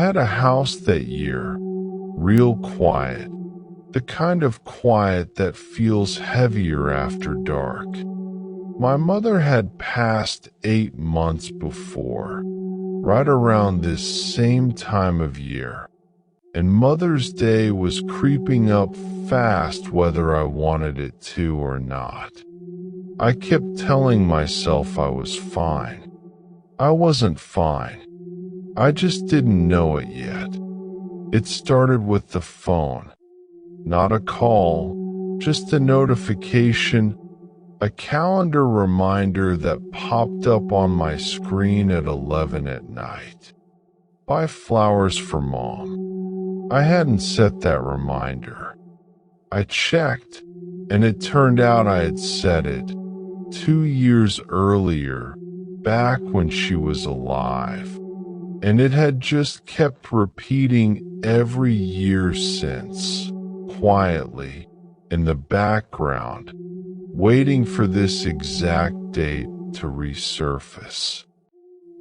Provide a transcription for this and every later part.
had a house that year, real quiet, the kind of quiet that feels heavier after dark. My mother had passed 8 months before, right around this same time of year, and Mother's Day was creeping up fast whether I wanted it to or not. I kept telling myself I was fine. I wasn't fine. I just didn't know it yet. It started with the phone. Not a call, just a notification, a calendar reminder that popped up on my screen at 11 at night. Buy flowers for Mom. I hadn't set that reminder. I checked, and it turned out I had set it 2 years earlier, back when she was alive. And it had just kept repeating every year since, quietly, in the background, waiting for this exact date to resurface.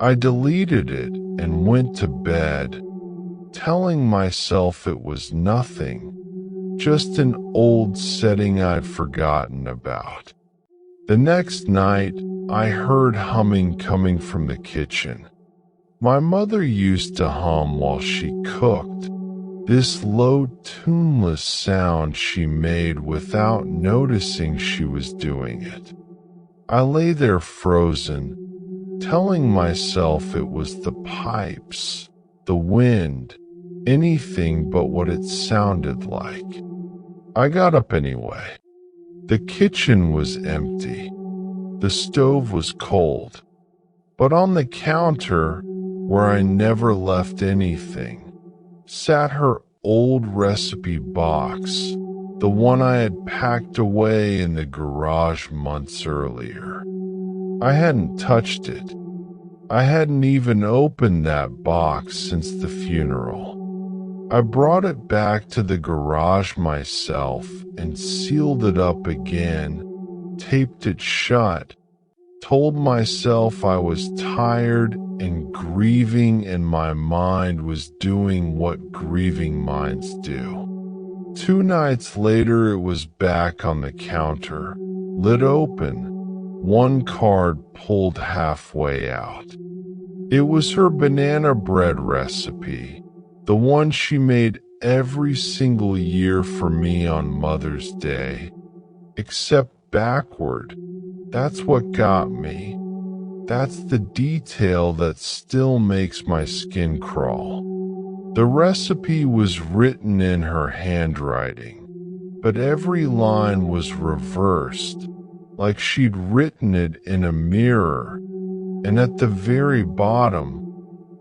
I deleted it and went to bed, telling myself it was nothing, just an old setting I'd forgotten about. The next night, I heard humming coming from the kitchen. My mother used to hum while she cooked, this low, tuneless sound she made without noticing she was doing it. I lay there frozen, telling myself it was the pipes, the wind, anything but what it sounded like. I got up anyway. The kitchen was empty. The stove was cold. But on the counter, where I never left anything, sat her old recipe box, the one I had packed away in the garage months earlier. I hadn't touched it. I hadn't even opened that box since the funeral. I brought it back to the garage myself and sealed it up again, taped it shut, told myself I was tired and grieving and my mind was doing what grieving minds do. 2 nights later it was back on the counter, lid open, one card pulled halfway out. It was her banana bread recipe, the one she made every single year for me on Mother's Day, except backward. That's what got me. That's the detail that still makes my skin crawl. The recipe was written in her handwriting, but every line was reversed, like she'd written it in a mirror, and at the very bottom,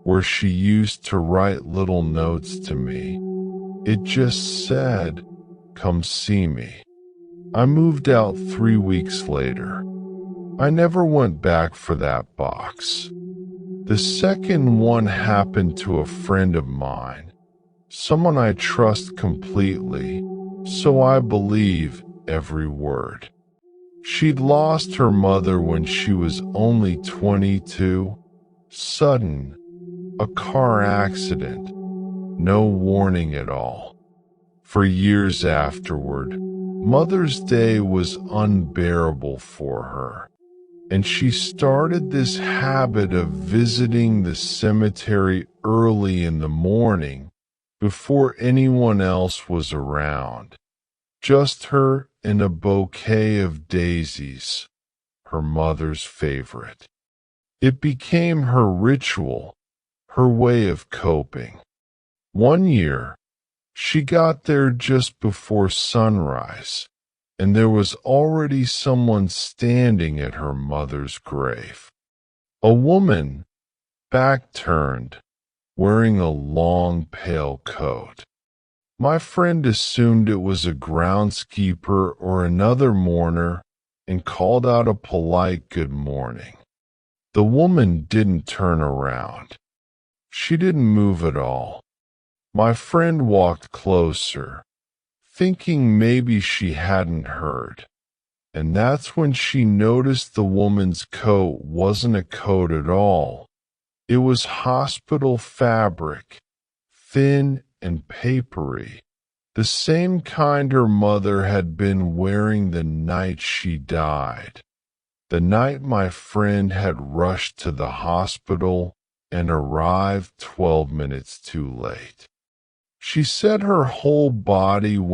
where she used to write little notes to me, it just said, "Come see me." I moved out 3 weeks later. I never went back for that box. The second one happened to a friend of mine, someone I trust completely, so I believe every word. She'd lost her mother when she was only 22. Sudden, a car accident, no warning at all. For years afterward, Mother's Day was unbearable for her, and she started this habit of visiting the cemetery early in the morning before anyone else was around. Just her and a bouquet of daisies, her mother's favorite. It became her ritual, her way of coping. One year, she got there just before sunrise, and there was already someone standing at her mother's grave. A woman, back turned, wearing a long pale coat. My friend assumed it was a groundskeeper or another mourner and called out a polite good morning. The woman didn't turn around. She didn't move at all. My friend walked closer, thinking maybe she hadn't heard, and that's when she noticed the woman's coat wasn't a coat at all. It was hospital fabric, thin and papery, the same kind her mother had been wearing the night she died, the night my friend had rushed to the hospital and arrived 12 minutes too late. She said her whole body went